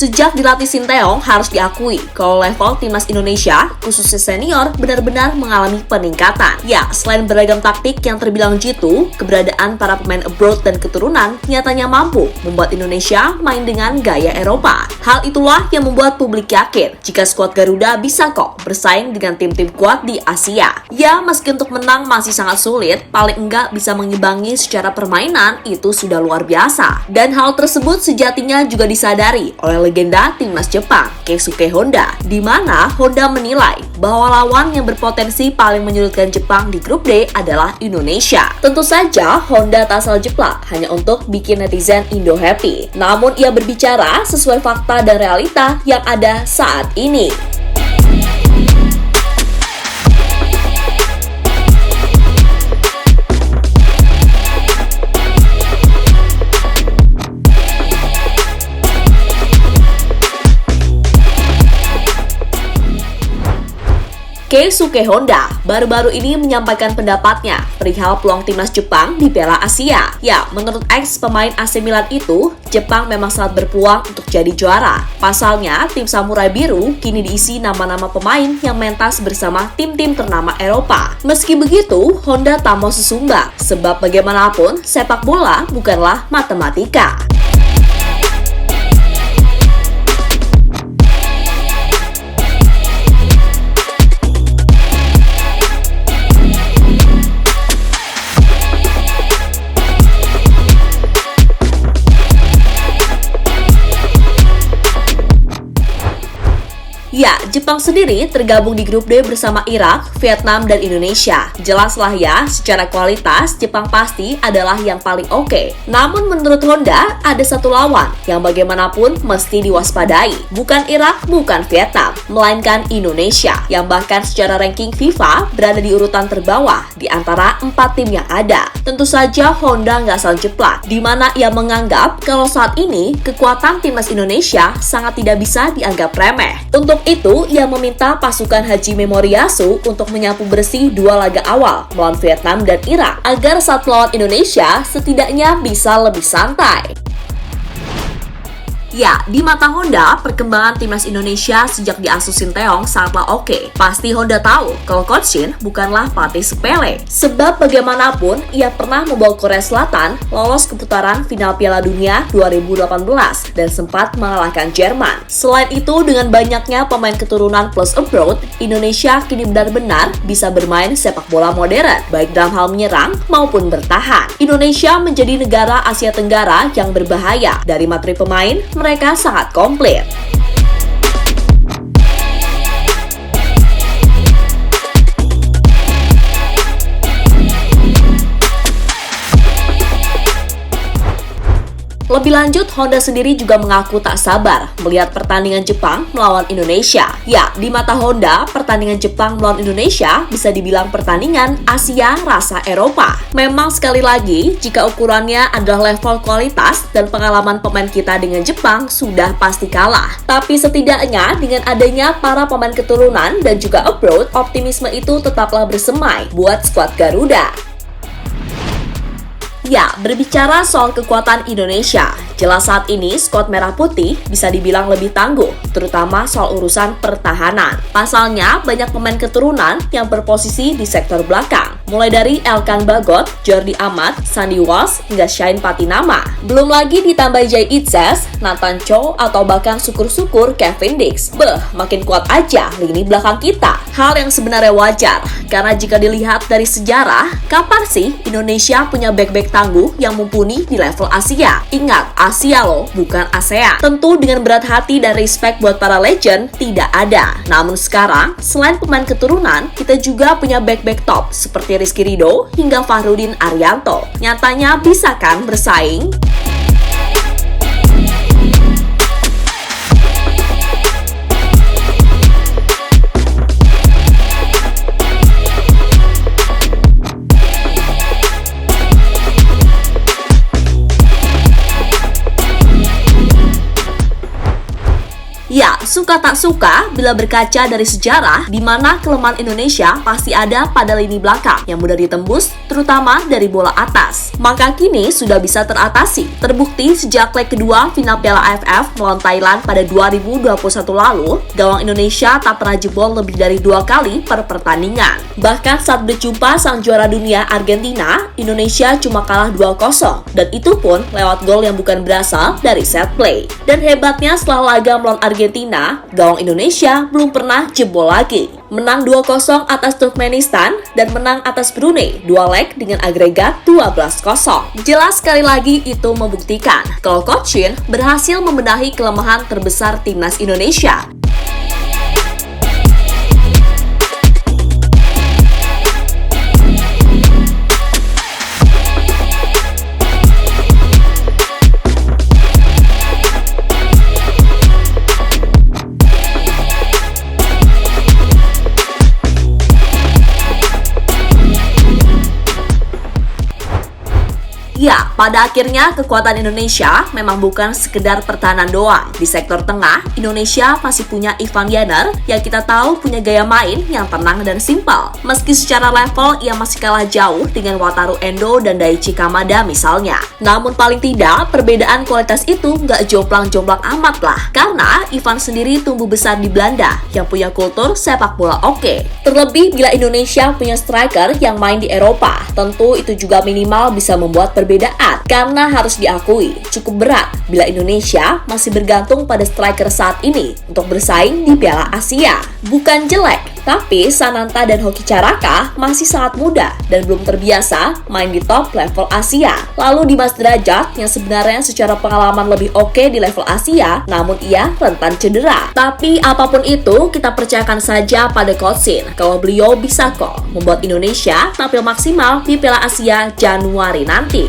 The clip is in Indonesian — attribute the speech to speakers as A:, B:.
A: Sejak dilatih Sinteyong, harus diakui kalau level timnas Indonesia, khususnya senior, benar-benar mengalami peningkatan. Ya, selain beragam taktik yang terbilang jitu, keberadaan para pemain abroad dan keturunan nyatanya mampu membuat Indonesia main dengan gaya Eropa. Hal itulah yang membuat publik yakin jika skuad Garuda bisa kok bersaing dengan tim-tim kuat di Asia. Ya, meski untuk menang masih sangat sulit, paling enggak bisa mengimbangi secara permainan itu sudah luar biasa. Dan hal tersebut sejatinya juga disadari oleh legenda timnas Jepang, Keisuke Honda, di mana Honda menilai bahwa lawan yang berpotensi paling menyulitkan Jepang di grup D adalah Indonesia. Tentu saja Honda tak asal jeplak hanya untuk bikin netizen Indo happy. Namun ia berbicara sesuai fakta dan realita yang ada saat ini. Keisuke Honda baru-baru ini menyampaikan pendapatnya perihal peluang timnas Jepang di Piala Asia. Ya, menurut ex pemain AC Milan itu, Jepang memang sangat berpeluang untuk jadi juara. Pasalnya, tim Samurai Biru kini diisi nama-nama pemain yang mentas bersama tim-tim ternama Eropa. Meski begitu, Honda tak mau sesumbang, sebab bagaimanapun sepak bola bukanlah matematika. Ya, Jepang sendiri tergabung di grup D bersama Irak, Vietnam, dan Indonesia. Jelaslah ya, secara kualitas Jepang pasti adalah yang paling oke. Namun menurut Honda, ada satu lawan yang bagaimanapun mesti diwaspadai. Bukan Irak, bukan Vietnam, melainkan Indonesia, yang bahkan secara ranking FIFA berada di urutan terbawah di antara 4 tim yang ada. Tentu saja Honda nggak asal jeplak, di mana ia menganggap kalau saat ini kekuatan timnas Indonesia sangat tidak bisa dianggap remeh. Untuk itu, ia meminta pasukan Haji Memoriyasu untuk menyapu bersih 2 laga awal melawan Vietnam dan Irak agar saat melawan Indonesia setidaknya bisa lebih santai. Ya, di mata Honda, perkembangan timnas Indonesia sejak diasuh Sinteyong sangatlah oke. Pasti Honda tahu kalau Coach Shin bukanlah pelatih sepele. Sebab bagaimanapun, ia pernah membawa Korea Selatan lolos ke putaran final Piala Dunia 2018 dan sempat mengalahkan Jerman. Selain itu, dengan banyaknya pemain keturunan plus abroad, Indonesia kini benar-benar bisa bermain sepak bola modern, baik dalam hal menyerang maupun bertahan. Indonesia menjadi negara Asia Tenggara yang berbahaya. Dari materi pemain, mereka sangat komplit. Lebih lanjut, Honda sendiri juga mengaku tak sabar melihat pertandingan Jepang melawan Indonesia. Ya, di mata Honda, pertandingan Jepang melawan Indonesia bisa dibilang pertandingan Asia rasa Eropa. Memang sekali lagi, jika ukurannya adalah level kualitas dan pengalaman pemain kita dengan Jepang sudah pasti kalah. Tapi setidaknya dengan adanya para pemain keturunan dan juga abroad, optimisme itu tetaplah bersemai buat skuad Garuda. Ya, berbicara soal kekuatan Indonesia, jelas saat ini skuad Merah Putih bisa dibilang lebih tangguh, terutama soal urusan pertahanan. Pasalnya, banyak pemain keturunan yang berposisi di sektor belakang, mulai dari Elkan Bagot, Jordi Amat, Sandy Walsh, hingga Shane Patinama. Belum lagi ditambah Jay Itzes, Nathan Cho, atau bahkan syukur-syukur Kevin Dix. Makin kuat aja lini belakang kita. Hal yang sebenarnya wajar, karena jika dilihat dari sejarah, kapan sih Indonesia punya back-back tangguh yang mumpuni di level Asia? Ingat, Asia loh, bukan ASEAN. Tentu dengan berat hati dan respect buat para legend, tidak ada. Namun sekarang, selain pemain keturunan, kita juga punya back-back top seperti Rizky Ridho hingga Fahrudin Arianto. Nyatanya bisa kan bersaing? Ya, suka Suka tak suka, bila berkaca dari sejarah, di mana kelemahan Indonesia pasti ada pada lini belakang yang mudah ditembus, terutama dari bola atas. Maka kini sudah bisa teratasi. Terbukti sejak leg kedua final Piala AFF melawan Thailand pada 2021 lalu, gawang Indonesia tak pernah jebol lebih dari 2 kali per pertandingan. Bahkan saat berjumpa sang juara dunia Argentina, Indonesia cuma kalah 2-0, dan itu pun lewat gol yang bukan berasal dari set play. Dan hebatnya setelah laga melawan Argentina, gawang Indonesia belum pernah jebol lagi. Menang 2-0 atas Turkmenistan dan menang atas Brunei 2 leg dengan agregat 12-0. Jelas sekali lagi itu membuktikan kalau Coach Shin berhasil membenahi kelemahan terbesar timnas Indonesia. Ya, pada akhirnya kekuatan Indonesia memang bukan sekedar pertahanan doang. Di sektor tengah, Indonesia masih punya Ivan Jenner yang kita tahu punya gaya main yang tenang dan simpel. Meski secara level ia masih kalah jauh dengan Wataru Endo dan Daichi Kamada misalnya. Namun paling tidak, perbedaan kualitas itu nggak jomplang-jomplang amat lah. Karena Ivan sendiri tumbuh besar di Belanda yang punya kultur sepak bola oke. Terlebih bila Indonesia punya striker yang main di Eropa, tentu itu juga minimal bisa membuat perbedaan. Karena harus diakui, cukup berat bila Indonesia masih bergantung pada striker saat ini untuk bersaing di Piala Asia. Bukan jelek, tapi Sananta dan Hoki Caraka masih sangat muda dan belum terbiasa main di top level Asia. Lalu Dimas Derajat yang sebenarnya secara pengalaman lebih oke di level Asia, namun ia rentan cedera. Tapi apapun itu, kita percayakan saja pada Coach Shin kalau beliau bisa kok membuat Indonesia tampil maksimal di Piala Asia Januari nanti.